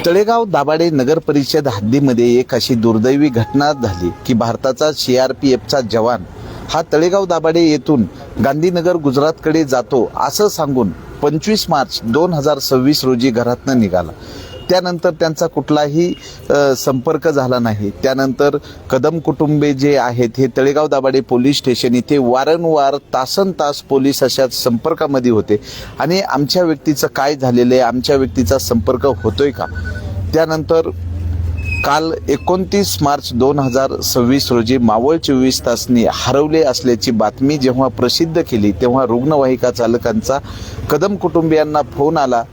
तळेगाव दाभाडे नगर परिषद हद्दीमध्ये एक अशी दुर्दैवी घटना झाली की भारताचा CRPFचा जवान हा तळेगाव दाभाडे येथून गांधीनगर गुजरातकडे जातो असं सांगून 25 मार्च 2026 रोजी घरातनं निघाला. त्यानंतर त्यांचा कुठलाही संपर्क झाला नाही. त्यानंतर कदम कुटुंबे जे आहेत हे तळेगाव दाभाडे पोलीस स्टेशन इथे वारंवार तासनतास पोलीस अशा संपर्कामध्ये होते आणि आमच्या व्यक्तीचं काय झालेलं आहे, आमच्या व्यक्तीचा संपर्क होतोय का. त्यानंतर काल 29 मार्च 2026 रोजी मावळ 24 तासनी हरवले असल्याची बातमी जेव्हा प्रसिद्ध केली तेव्हा रुग्णवाहिका चालकांचा कदम कुटुंबियांना फोन आला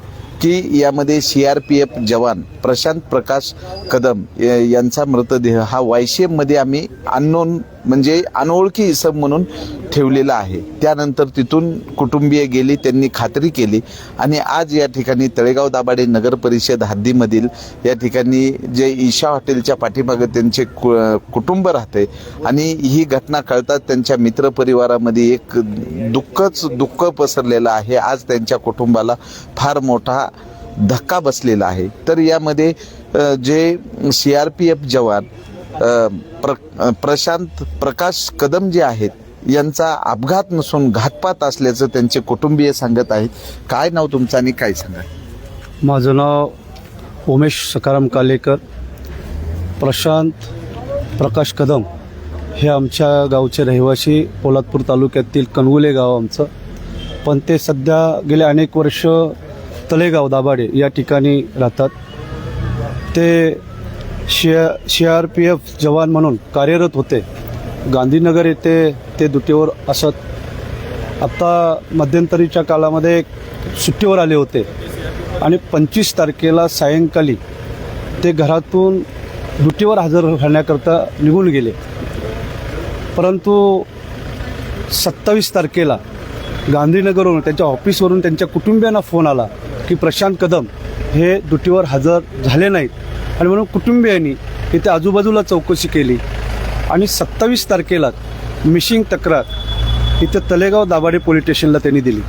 की यामध्ये CRPF जवान प्रशांत प्रकाश कदम यांचा मृतदेह हा वायसीएममध्ये आम्ही अननोन म्हणजे अनोळखी इसम म्हणून ठेवलेला आहे. त्यानंतर तिथून कुटुंबीय गेली, त्यांनी खात्री केली आणि आज या ठिकाणी तळेगाव दाभाडे नगर परिषद हद्दीमधील या ठिकाणी जे ईशा हॉटेलच्या पाठीमागे त्यांचे कुटुंब राहते आणि ही घटना कळताच त्यांच्या मित्रपरिवारामध्ये एक दुःख पसरलेलं आहे. आज त्यांच्या कुटुंबाला फार मोठा धक्का बसलेला आहे. तर यामध्ये जे CRPF जवान प्रशांत प्रकाश कदम जे आहेत यांचा अपघात नसून घातपात असल्याचं त्यांचे कुटुंबीय सांगत आहेत. काय नाव तुमचं आणि काय सांगा? माझं नाव उमेश सकाराम कालेकर. प्रशांत प्रकाश कदम हे आमच्या गावचे रहिवासी, पोलादपूर तालुक्यातील कणगुले गाव आमचं. पण ते सध्या गेले अनेक वर्ष तळेगाव दाभाडे या ठिकाणी राहतात. ते CRPF जवान म्हणून कार्यरत होते. गांधीनगर येथे ते ड्युटीवर असत. आत्ता मध्यंतरीच्या काळामध्ये सुट्टीवर आले होते आणि 25 तारखेला सायंकाळी ते घरातून ड्युटीवर हजर राहण्याकरता निघून गेले. परंतु 27 तारखेला गांधीनगरवरून त्यांच्या ऑफिसवरून त्यांच्या कुटुंबियांना फोन आला की प्रशांत कदम हे ड्युटीवर हजर झाले नाहीत आणि म्हणून कुटुंबियांनी इथे आजूबाजूला चौकशी केली आणि 27 तारखेला मिसिंग तक्रार इथे तळेगाव दाभाडे पोलीस स्टेशनला त्यांनी दिली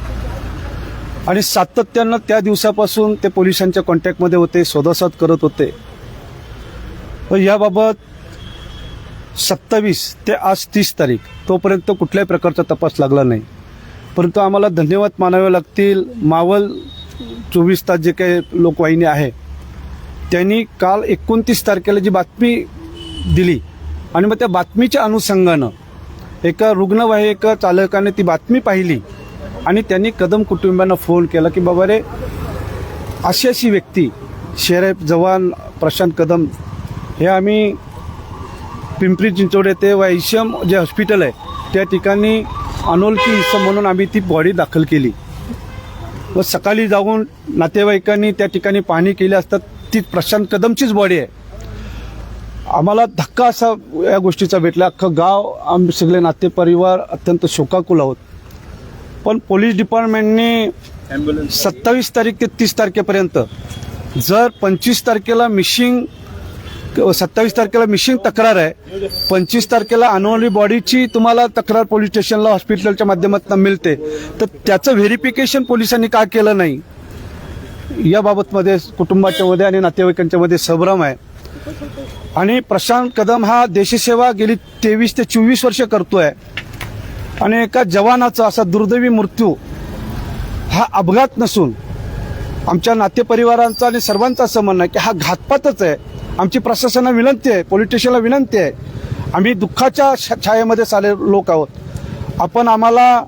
आणि सातत्यानं त्या दिवसापासून ते पोलिसांच्या कॉन्टॅक्टमध्ये होते, शोधाशोध करत होते. व याबाबत 27 ते आज 30 तारीख तोपर्यंत कुठल्याही प्रकारचा तपास लागला नाही. परंतु आम्हाला धन्यवाद मानावे लागतील मावळ 24 तास जे काही लोकवाहिनी आहे त्यांनी काल 29 तारखेला जी बातमी दिली आणि मग त्या बातमीच्या अनुषंगानं एका रुग्णवाहिका चालकाने ती बातमी पाहिली आणि त्यांनी कदम कुटुंबियांना फोन केला की बाबा रे अशी व्यक्ती CRPF जवान प्रशांत कदम हे आम्ही पिंपरी चिंचवड येथे वायसीएम जे हॉस्पिटल आहे त्या ठिकाणी अनोळखी इसम म्हणून आम्ही ती बॉडी दाखल केली व सकाळी जाऊन नातेवाईकांनी त्या ठिकाणी पाहणी केली असता ती प्रशांत कदमचीच बॉडी आहे. आम्हाला धक्का असा या गोष्टीचा भेटला. अख्खं गाव आम्ही सगळे नातेपरिवार अत्यंत शोकाकुल आहोत. पण पोलीस डिपार्टमेंटने 27 तारीख ते 30 तारखेपर्यंत जर 25 तारखेला 27 तारखेला मिसिंग तक्रार आहे, 25 तारखेला अनोळखी बॉडीची तुम्हाला तक्रार पोलीस स्टेशनला हॉस्पिटलच्या माध्यमातून मिळते, तर त्याचं व्हेरिफिकेशन पोलिसांनी का केलं नाही याबाबतमध्ये कुटुंबाच्या मध्ये आणि नातेवाईकांच्या मध्ये संभ्रम आहे. आणि प्रशांत कदम हा देशसेवा गेली 23 ते 24 वर्ष करतोय आणि एका जवानाचा असा दुर्दैवी मृत्यू हा अपघात नसून आमच्या नातेपरिवारांचा आणि सर्वांचा असं म्हणणं आहे की हा घातपातच आहे. आमची प्रशासनाला विनंती आहे, पोलीस स्टेशनला विनंती आहे, आम्ही दुःखाच्या छायेमध्ये सारे लोक आहोत. आपण आम्हाला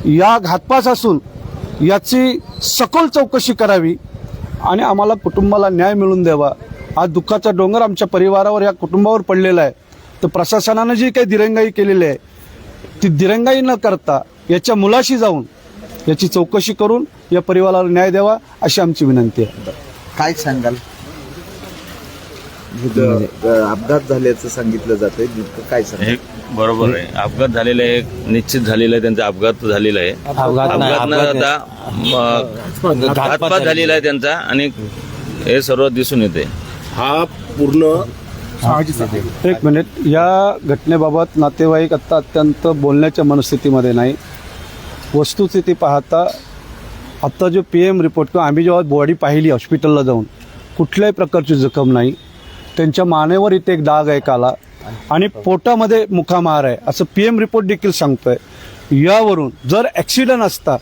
या घातपात असून याची सखोल चौकशी करावी आणि आम्हाला कुटुंबाला न्याय मिळवून द्यावा. आज दुःखाचा डोंगर आमच्या परिवारावर या कुटुंबावर पडलेला आहे. तर प्रशासनानं जी काही दिरंगाई केलेली आहे ती दिरंगाई न करता याच्या मुलाशी जाऊन याची चौकशी करून या परिवाराला न्याय द्यावा अशी आमची विनंती आहे. काय सांगाल? अपघात झाल्याचं सांगितलं जातंय, काय सांगाल? हे बरोबर आहे. अपघात झालेला आहे, निश्चित झालेला आहे, त्यांचा अपघात झालेला आहे. अपघात न जाता घातपात झालेला आहे त्यांचा आणि हे सर्व दिसून येते. हा पूर्ण एक मिनिट, या घटनेबाबत नातेवाईक आता अत्यंत बोलण्याच्या मनस्थितीमध्ये नाही. वस्तुस्थिती पाहता आत्ता जो PM रिपोर्ट किंवा आम्ही जेव्हा बॉडी पाहिली हॉस्पिटलला जाऊन कुठल्याही प्रकारची जखम नाही. त्यांच्या मानेवर इथे एक डाग आहे काला आणि पोटामध्ये मुखामार आहे असं PM रिपोर्ट देखील सांगतोय. यावरून जर ॲक्सिडेंट असता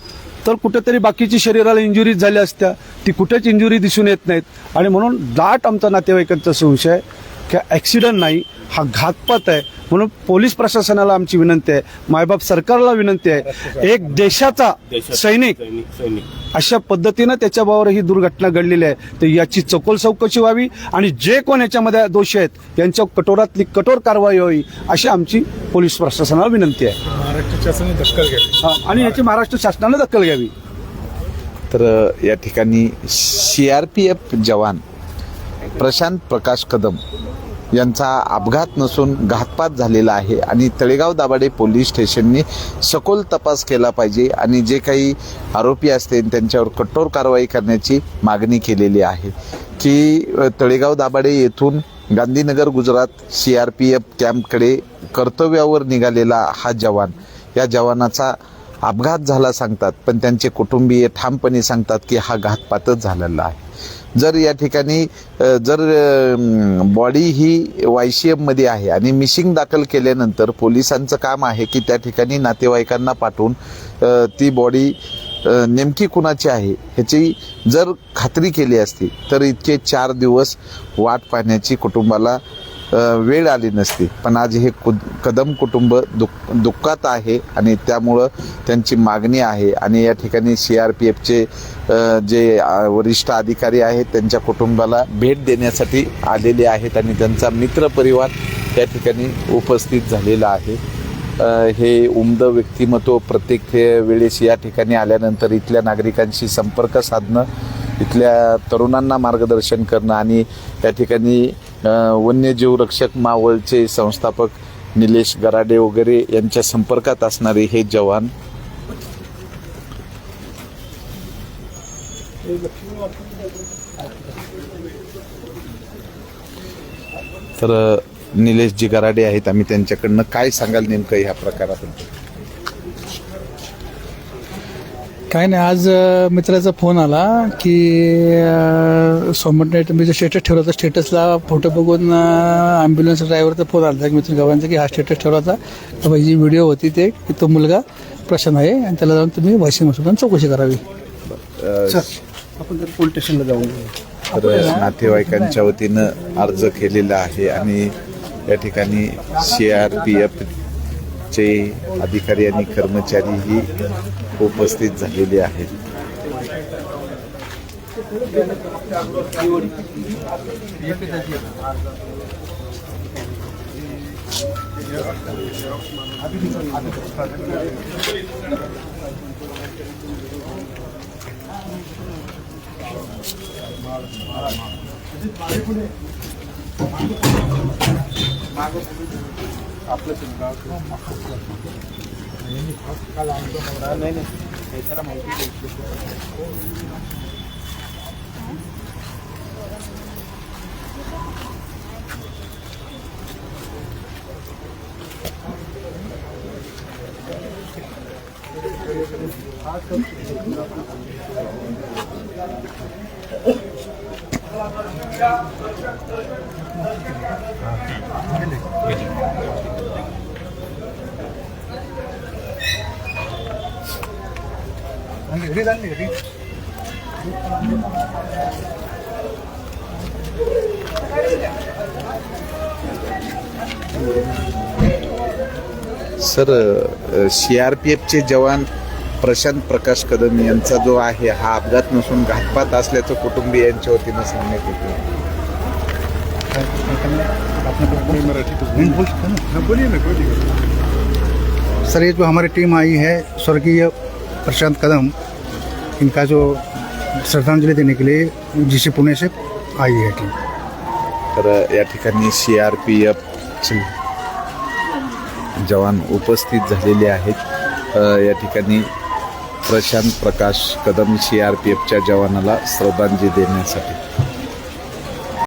तर कुठेतरी बाकीची शरीराला इंजुरीज झाल्या असत्या, ती कुठेच इंजुरी दिसून येत नाहीत आणि म्हणून दाट आमचा नातेवाईकांचा संशय आहे की ॲक्सिडेंट नाही, हा घातपात आहे. म्हणून पोलीस प्रशासनाला आमची विनंती आहे, मायबाप सरकारला विनंती आहे, एक देशाचा सैनिक अशा पद्धतीनं त्याच्याबरोबर ही दुर्घटना घडलेली आहे तर याची सखोल चौकशी व्हावी आणि जे कोण याच्यामध्ये दोषी आहेत यांच्या कठोरातली कठोर कारवाई व्हावी अशी आमची पोलीस प्रशासनाला विनंती आहे. महाराष्ट्र शासनाने दखल घ्यावी आणि याची महाराष्ट्र शासनाने दखल घ्यावी. तर या ठिकाणी CRPF जवान प्रशांत प्रकाश कदम यांचा अपघात नसून घातपात झालेला आहे आणि तळेगाव दाभाडे पोलीस स्टेशनने सखोल तपास केला पाहिजे आणि जे काही आरोपी असतील त्यांच्यावर कठोर कारवाई करण्याची मागणी केलेली आहे. की तळेगाव दाभाडे येथून गांधीनगर गुजरात CRPF कॅम्पकडे कर्तव्यावर निघालेला हा जवान, या जवानाचा अपघात झाला सांगतात, पण त्यांचे कुटुंबीय ठामपणे सांगतात की हा घातपातच झालेला आहे. जर या ठिकाणी जर बॉडी ही YCM मध्ये आहे आणि मिसिंग दाखल केल्यानंतर पोलिसांचं काम आहे की त्या ठिकाणी नातेवाईकांना पाठवून ती बॉडी नेमकी कुणाची आहे ह्याची जर खात्री केली असती तर इतके 4 दिवस वाट पाहण्याची कुटुंबाला वेळ आली नसती. पण आज हे कदम कुटुंब दुःखात आहे आणि त्यामुळं त्यांची मागणी आहे आणि या ठिकाणी CRPFचे जे वरिष्ठ अधिकारी आहेत त्यांच्या कुटुंबाला भेट देण्यासाठी आलेले आहेत आणि त्यांचा मित्रपरिवार त्या ठिकाणी उपस्थित झालेला आहे. हे उमदं व्यक्तिमत्व प्रत्येक वेळेस या ठिकाणी आल्यानंतर इथल्या नागरिकांशी संपर्क साधणं, इथल्या तरुणांना मार्गदर्शन करणं आणि त्या ठिकाणी वन्यजीव रक्षक मावळचे संस्थापक निलेश गराडे वगैरे यांच्या संपर्कात असणारे हे जवान तर निलेशजी गराडे आहेत. आम्ही त्यांच्याकडनं काय सांगाल नेमकं ह्या प्रकाराबद्दल? काय नाही, आज मित्राचा फोन आला की सोमवार मी जो स्टेटस ठेवला होता, स्टेटसला फोटो बघून ॲम्ब्युलन्स ड्रायव्हरचा फोन आला की मित्र गावांचा की हा स्टेटस ठेवला होता तर जी व्हिडिओ होती ते की तो मुलगा प्रशांत आहे आणि त्याला जाऊन तुम्ही वाशिम हॉस्पिटल चौकशी करावी. आपण तर पोलीस स्टेशनला जाऊन तर नातेवाईकांच्या वतीनं अर्ज केलेला आहे आणि या ठिकाणी CRPF चे अधिकारी आणि कर्मचारीही उपस्थित झालेले आहेत. सर, CRPFचे जवान प्रशांत प्रकाश कदम यांचा जो आहे हा अपघात नसून घातपात असल्याचं कुटुंबियांच्या वतीनं सांगण्यात येते. सर, ये जो हमारी टीम आई है स्वर्गीय प्रशांत कदम, इनका जो श्रद्धांजलि देने के लिए GC पुणे से आई है टीम. तर या ठिकाणी CRPFचे जवान उपस्थित झालेले आहेत. या ठिकाणी प्रशांत प्रकाश कदम CRPFच्या जवानाला श्रद्धांजली देण्यासाठी